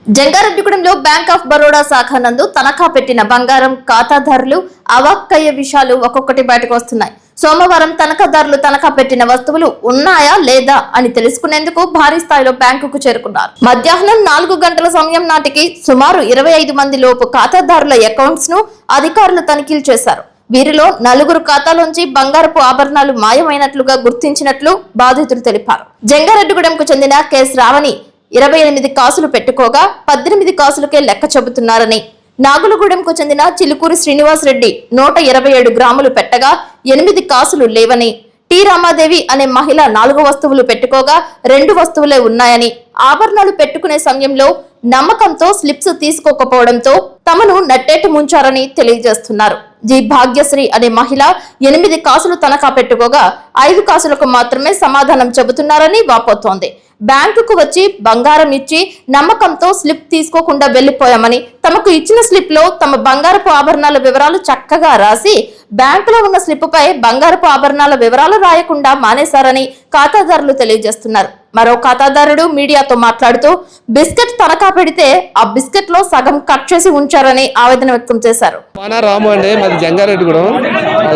జంగారెడ్డిగూడెంలో bank of Baroda శాఖ నందు తనఖా పెట్టిన బంగారం ఖాతాదారులు అవాక్కయ్యే విషయాలు ఒక్కొక్కటి బయటకు వస్తున్నాయి. సోమవారం తనఖాదారులు తనఖా పెట్టిన వస్తువులు ఉన్నాయా లేదా అని తెలుసుకునేందుకు భారీ స్థాయిలో బ్యాంకుకు చేరుకున్నారు. మధ్యాహ్నం 4 గంటల సమయం నాటికి సుమారు 25 మంది లోపు ఖాతాదారుల అకౌంట్స్ ను అధికారులు తనిఖీలు చేశారు. వీరిలో 4 ఖాతాలోంచి బంగారపు ఆభరణాలు మాయమైనట్లుగా గుర్తించినట్లు బాధితులు తెలిపారు. జంగారెడ్డిగూడెంకు చెందిన కె శ్రావణి 28 కాసులు పెట్టుకోగా 18 కాసులకే లెక్క చెబుతున్నారని, నాగులగూడెంకు చెందిన చిలుకూరి శ్రీనివాస్ రెడ్డి 127 గ్రాములు పెట్టగా 8 కాసులు లేవని, టి రామాదేవి అనే మహిళ 4 వస్తువులు పెట్టుకోగా 2 వస్తువులే ఉన్నాయని, ఆభరణాలు పెట్టుకునే సమయంలో నమ్మకంతో స్లిప్స్ తీసుకోకపోవడంతో తమను నట్టేటు ముంచారని తెలియజేస్తున్నారు. జి భాగ్యశ్రీ అనే మహిళ 8 కాసులు తనఖా పెట్టుకోగా 5 కాసులకు మాత్రమే సమాధానం చెబుతున్నారని వాపోతోంది. బ్యాంకుకు వచ్చి బంగారం ఇచ్చి నమ్మకంతో స్లిప్ తీసుకోకుండా వెళ్లిపోయామని, తమకు ఇచ్చిన స్లిప్ లో తమ బంగారపు ఆభరణాల వివరాలు చక్కగా రాసి బ్యాంకులో ఉన్న స్లిప్ పై బంగారపు ఆభరణాల వివరాలు రాయకుండా మానేశారని ఖాతాదారులు తెలియజేస్తున్నారు. మరో ఖాతాదారుడు మీడియాతో మాట్లాడుతూ బిస్కెట్ తనఖా పెడితే ఆ బిస్కెట్ లో సగం కట్ చేసి ఉంచారని ఆవేదన వ్యక్తం చేశారు. రాము అండి, మాది జంగారెడ్డిగూడెం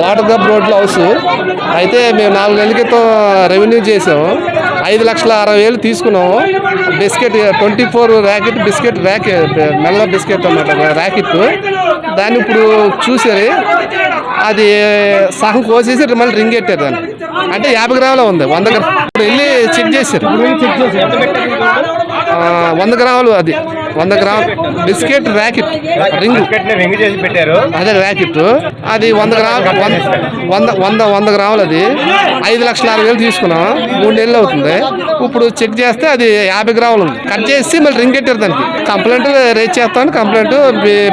వాటర్ కప్ రోడ్లో హౌస్. అయితే మేము 4 నెలల క్రితం రెవెన్యూ చేసాము. 5,60,000 తీసుకున్నాము. బిస్కెట్ 24 ర్యాకెట్ బిస్కెట్ మెల్ల బిస్కెట్ అన్నమాట ర్యాకెట్. దాన్ని ఇప్పుడు చూసారు, అది సగం కోసేసి మళ్ళీ రింగ్ పెట్టారు. దాన్ని అంటే 50 గ్రాములో ఉంది. 100 గ్రాములు వెళ్ళి చెక్ చేశారు. 100 గ్రాములు, అది 100 గ్రాములు బిస్కెట్ ర్యాకెట్ రింగ్ చేసి పెట్టారు. అదే ర్యాకెట్, అది 100 గ్రాములు 100 గ్రాములు. అది 5,60,000 తీసుకున్నాం. 3 నెలలు అవుతుంది. ఇప్పుడు చెక్ చేస్తే అది 50 గ్రాములు ఉంది. కట్ చేసి మళ్ళీ రింగ్ పెట్టారు. దానికి కంప్లైంట్ రేజ్ చేస్తాను. కంప్లైంట్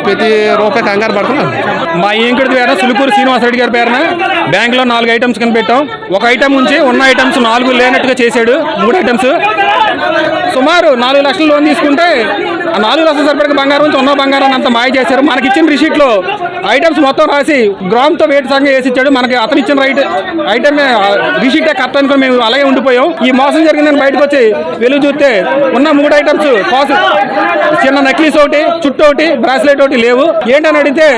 ప్రతి రూపాయి కంగారు పడుతున్నాను. మా ఇంకటి పేరు చిలుకూరు శ్రీనివాసరెడ్డి గారి పేరున బ్యాంకులో 4 ఐటమ్స్ కింద పెట్టాం. ఒక ఐటమ్ ఉంచి ఉన్న ఐటమ్స్ 4 లేనట్టుగా చేశాడు. 3 ఐటమ్స్ సుమారు 4 లక్షల లోన్ తీసుకుంటే ఆ 4 లక్షల సరిపడికి బంగారం నుంచి ఉన్న బంగారాన్ని అంతా మాయ చేశారు. మనకి ఇచ్చిన రిసీట్లో ఐటమ్స్ మొత్తం రాసి గ్రామ్తో వేటి సంఖ్య వేసి ఇచ్చాడు. మనకి అతను ఇచ్చిన ఐటమ్ రిసీటే కరెక్ట్ అనుకుని మేము అలాగే ఉండిపోయాం. ఈ మోసం జరిగిందని బయటకు వచ్చి వెలుగు చూస్తే ఉన్న 3 ఐటమ్స్ చిన్న నెక్లెస్ ఒకటి, చుట్టూ ఒకటి, బ్రాస్లెట్ ఒకటి లేవు. ఏంటని అడిగితే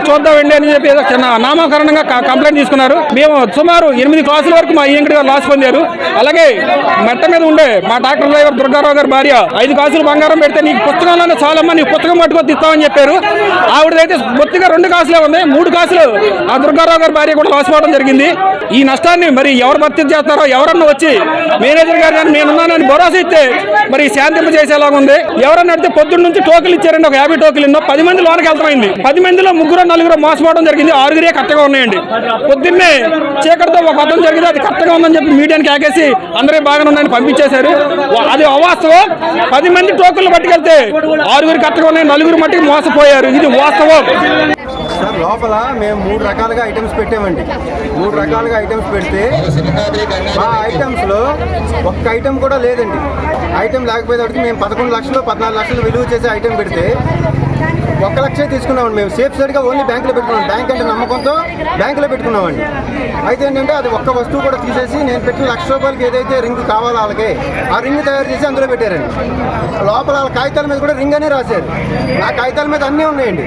చూద్దామండి అని చెప్పి ఏదో చిన్న నామకరణంగా కంప్లైంట్ తీసుకున్నారు. మేము సుమారు 8 క్లాసుల వరకు మా ఇంకటి గారు లాస్ పొందారు. అలాగే మెట్ట మీద ఉండే మా డాక్టర్ డ్రైవర్ దుర్గారావు గారి భార్య 5 కాసులు బంగారం పెడితే నీకు పుస్తకంలోనే చాలమ్మా, నీకు పుస్తకం పట్టుకొని ఇస్తామని చెప్పారు. ఆవిడైతే బొత్తిగా 2 కాసులే ఉంది. 3 కాసులు ఆ దుర్గారావు గారి భార్య కూడా లాస్ పోవడం జరిగింది. ఈ నష్టాన్ని మరి ఎవరు భర్తీ చేస్తారో, ఎవరన్నా వచ్చి మేనేజర్ గారు కానీ నేనున్నానని భరోసా ఇస్తే మరి శాంతింప చేసేలాగా ఉంది. ఎవరన్నా అడిగితే పొద్దున్న నుంచి టోకెలు ఇచ్చారండి. ఒక 50 టోకెలు ఎన్నో 10 మంది లోనికి వెళ్తామైంది. 10 మందిలో 3-4 మోసపోవడం జరిగింది. 6 కరెక్ట్గా ఉన్నాయండి. పొద్దున్నే చీకటితో ఒక అర్థం జరిగింది. అది కరెక్ట్గా ఉందని చెప్పి మీడియాని కాకేసి అందరే బాగానే ఉందని పంపించేశారు. అది అవాస్తవం. 10 మంది టోకెన్లు పట్టుకెళ్తే 6 కరెక్ట్గా ఉన్నాయి, 4 మట్టికి మోసపోయారు. ఇది వాస్తవం. సార్, లోపల మేము 3 రకాలుగా ఐటమ్స్ పెట్టామండి. 3 రకాలుగా ఐటమ్స్ పెడితే ఆ ఐటమ్స్లో ఒక్క ఐటమ్ కూడా లేదండి. ఐటమ్ లేకపోయేటప్పటికి మేము 11 లక్షలు 14 లక్షలు విలువ చేసే ఐటమ్ పెడితే 1 లక్షే తీసుకున్నామండి. మేము సేఫ్ సైడ్గా ఓన్లీ బ్యాంకులో పెట్టుకున్నాం. బ్యాంక్ అంటే నమ్మకంతో బ్యాంకులో పెట్టుకున్నామండి. అయితే ఏంటంటే అది ఒక్క వస్తువు కూడా తీసేసి నేను పెట్టిన ₹1,00,000 ఏదైతే రింగ్ కావాలో వాళ్ళకి ఆ రింగ్ తయారు చేసి అందులో పెట్టారండి. లోపల వాళ్ళ కాగితాల మీద కూడా రింగ్ అనే రాశారు. ఆ కాగితాల మీద అన్నీ ఉన్నాయండి,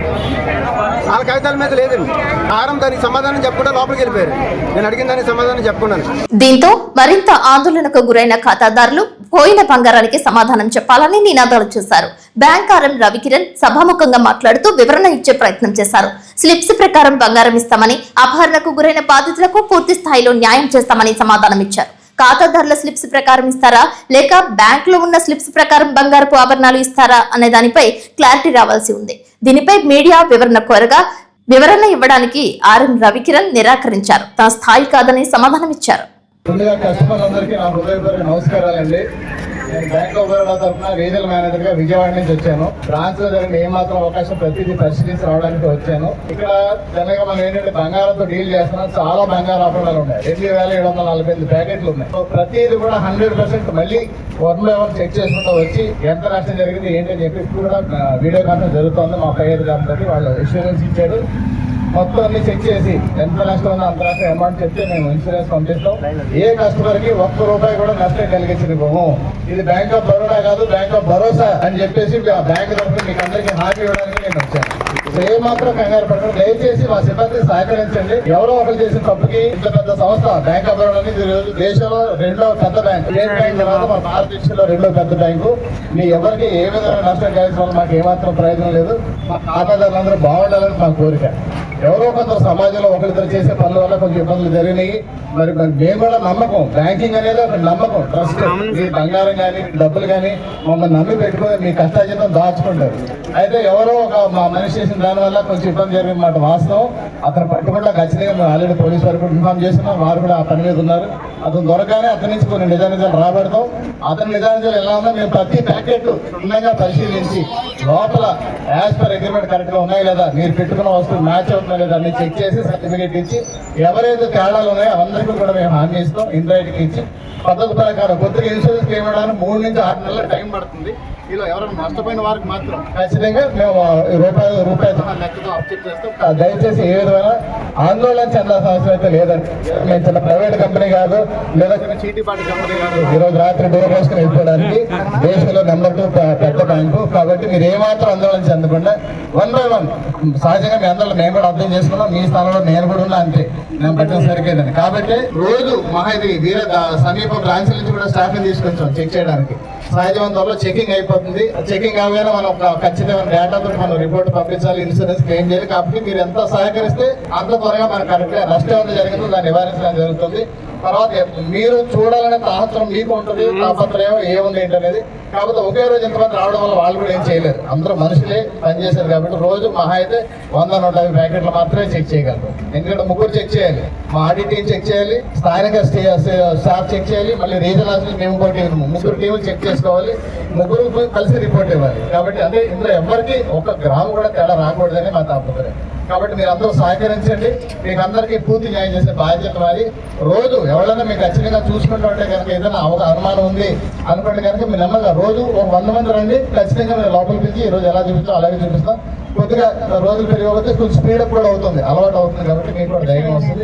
వాళ్ళ కాగితాల మీద లేదండి. ఆరం దానికి సమాధానం చెప్పకుండా లోపలికి వెళ్ళిపోయారు. నేను అడిగిన దానికి సమాధానం చెప్పుకున్నాను. దీంతో మరింత ఆందోళనకు గురైన ఖాతాదారులు పోయిన బంగారానికి సమాధానం చెప్పాలని నినాదాలు చేశారు. బ్యాంక్ ఆర్ఎం రవికిరణ్ సభాముఖంగా మాట్లాడుతూ వివరణ ఇచ్చే ప్రయత్నం చేశారు. స్లిప్స్ ప్రకారం బంగారం ఇస్తామని, అపహరణకు గురైన బాధితులకు పూర్తి స్థాయిలో న్యాయం చేస్తామని సమాధానం ఇచ్చారు. ఖాతాదారుల స్లిప్స్ ప్రకారం ఇస్తారా లేక బ్యాంక్ లో ఉన్న స్లిప్స్ ప్రకారం బంగారపు ఆభరణాలు ఇస్తారా అనే దానిపై క్లారిటీ రావాల్సి ఉంది. దీనిపై మీడియా వివరణ కోరగా వివరణ ఇవ్వడానికి ఆర్ఎం రవికిరణ్ నిరాకరించారు. తన స్థాయి కాదని సమాధానం ఇచ్చారు. నమస్కారాలండి. నేను బ్యాంక్ ఆఫ్ బరోడా తరఫున రీజనల్ మేనేజర్ గా విజయవాడ నుంచి వచ్చాను. బ్రాంచ్ లో జరిగిన ఏమాత్రం అవకాశం ప్రతిదీ పరిశీలించి రావడానికి వచ్చాను. ఇక్కడ జనరల్గా మనం ఏంటంటే బంగారంతో డీల్ చేస్తున్నాం. చాలా బంగారు ఆభరణాలు ఉన్నాయి. 2,748 ప్యాకెట్లు ఉన్నాయి. ప్రతిదీ కూడా 100% మళ్ళీ 1 by 1 చెక్ చేసుకుంటూ వచ్చి ఎంత నష్టం జరిగింది ఏంటని చెప్పి ఇప్పుడు కూడా వీడియో కాన్ఫరెన్స్ జరుగుతుంది. మా పై అధికారులతో వాళ్ళు ఇన్సూరెన్స్ ఇచ్చారు. మొత్తం అన్ని చెక్ చేసి ఎంత నష్టం ఉందో అంత నష్టం అమౌంట్ చెప్తే మేము ఇన్సూరెన్స్ పంపిస్తాం. ఏ కస్టమర్కి ఒక్క రూపాయి కూడా నష్టం కలిగించకపోము. ఇది బ్యాంక్ ఆఫ్ బరోడా కాదు, బ్యాంక్ ఆఫ్ భరోసా అని చెప్పేసి ఆ బ్యాంక్ తరఫున మీకు అందరికీ హామీ ఇవ్వడానికి నేను వచ్చాను. సో ఏ మాత్రం కంగారు పడకుండా దయచేసి మా సిబ్బంది సహకరించండి. ఎవరో ఒకరు చేసిన తప్పుకి ఇంత పెద్ద సంస్థ బ్యాంక్ ఆఫ్ బరోడా అనేది దేశంలో రెండో పెద్ద బ్యాంక్, స్టేట్ బ్యాంక్ తర్వాత మన భారతదేశంలో రెండో పెద్ద బ్యాంకు. మీ ఎవరికి ఏ విధంగా నష్టం కలిసిన వల్ల మాకు ఏమాత్రం ప్రయోజనం లేదు. మా ఖాతాదారులందరూ బాగుండాలని మా కోరిక. ఎవరో కొంత సమాజంలో ఒకరిద్దరు చేసే పనుల వల్ల కొంచెం ఇబ్బందులు జరిగినాయి. మరి మేము కూడా నమ్మకం, బ్యాంకింగ్ అనేది ఒక నమ్మకం, ట్రస్ట్. మీ బంగారం కానీ డబ్బులు కానీ మమ్మల్ని నమ్మి పెట్టుకుని మీ కష్టాజీతం దాచుకుంటారు. అయితే ఎవరో ఒక మా మనిషి చేసిన దానివల్ల కొంచెం ఇబ్బంది జరిగిన మాట వాస్తవం. అతను పట్టుకుంటా ఖచ్చితంగా మేము ఆల్రెడీ పోలీసు వారికి కూడా ఇన్ఫార్మ్ చేస్తున్నాం. వారు కూడా ఆ పని మీద ఉన్నారు. అతను దొరకగానే అతని నుంచి కొన్ని నిజానిజాలు రాబడతాం. అతని నిజానిజాలు ఎలా ఉందో మేము ప్రతి ప్యాకెట్ క్షుణ్ణంగా పరిశీలించి లోపల యాజ్ పర్ అగ్రిమెంట్ కరెక్ట్గా ఉన్నాయి లేదా, మీరు పెట్టుకున్న వస్తువు మ్యాచ్ అవుతుందా లేదా అన్ని చెక్ చేసి సర్టిఫికేట్ ఇచ్చి ఎవరైతే తేడాలు ఉన్నాయో అందరికీ కూడా మేము హామీ ఇస్తాం. ఇన్రైట్కి ఇచ్చి పద్ధతి ప్రకారం కొద్దిగా ఇన్సూరెన్స్ క్లెయిమ్ చేయడానికి 3 నుంచి 6 నెలల టైం పడుతుంది. ఇలా ఎవరైనా నష్టపోయిన వారికి మాత్రం ఖచ్చితంగా మేము రూపాయలతో లెక్కతో అప్చెక్ చేస్తాం. దయచేసి ఏ విధమైన ఆందోళన చెందాల్సిన అవసరం అయితే లేదండి. మేము చిన్న ప్రైవేట్ కంపెనీ కాదు, లేదా చిన్న చీటీపాటి కంపెనీ కాదు. ఈరోజు రాత్రి డోర్ పోసుకుని వెళ్ళిపోవడానికి దేశంలో నెంబర్ 2 పెద్ద బ్యాంకు. కాబట్టి మీరు ఏమాత్రం ఆందోళన చెందకుండా 1 by 1 సహజంగా మీ అందరూ మేము కూడా అర్థం చేసుకున్నాం. మీ స్థానంలో నేను కూడా ఉన్నా అంతే, నేను పట్టిన సరికేదని. కాబట్టి రోజు మహాది వీర సమీప బ్రాంచ్ల నుంచి కూడా స్టాఫ్ని తీసుకొచ్చాం చెక్ చేయడానికి. సహజవంతంలో చెకింగ్ అయిపోతుంది. చెకింగ్ అవగానే మనం ఖచ్చితమైన డేటాతో మనం రిపోర్ట్ పంపించాలి, ఇన్సూరెన్స్ క్లెయిమ్ చేయాలి. కాబట్టి మీరు ఎంత సహకరిస్తే అంత త్వరగా మనకు కరెక్ట్గా నష్టం ఎంత జరిగిందో దాన్ని నివారించడం జరుగుతుంది. తర్వాత మీరు చూడాలనే తాహత్రం మీకు ఉంటుంది, తాపత్రయం ఏముంది ఏంటనేది. కాకపోతే ఒకే రోజు ఇంతమంది రావడం వల్ల వాళ్ళు కూడా ఏం చేయలేరు. అందరూ మనుషులే పనిచేశారు. కాబట్టి రోజు మహా అయితే 100-150 ప్యాకెట్లు మాత్రమే చెక్ చేయగలరు. ఎందుకంటే 3 చెక్ చేయాలి, మా ఆడిట్ టీం చెక్ చేయాలి, స్థానిక స్టాఫ్ చెక్ చేయాలి, మళ్ళీ రీజనల్ మేము కూడా 3 టీములు చెక్ చేసుకోవాలి, 3 కలిసి రిపోర్ట్ ఇవ్వాలి. కాబట్టి అంటే ఇందులో ఎవరికి 1 గ్రాము కూడా తేడా రాకూడదని మా తాపత్రయం. కాబట్టి మీరు అందరూ సహకరించండి. మీకు అందరికీ పూర్తి న్యాయం చేసే బాధ్యత మరి. రోజు ఎవరైనా మీకు ఖచ్చితంగా చూసుకుంటూ ఉంటే కనుక ఏదైనా అనుమానం ఉంది అనుకుంటే కనుక మీరు నమ్మగా రోజు 100 మంది రండి. ఖచ్చితంగా మీరు లోపలికి పిలిచి ఈ రోజు ఎలా చూపిస్తాం అలాగే చూపిస్తాం. కొద్దిగా రోజులు పెరిగిపోతే కొంచెం స్పీడప్ కూడా అవుతుంది, అలవాటు అవుతుంది. కాబట్టి మీకు కూడా ధైర్యం వస్తుంది.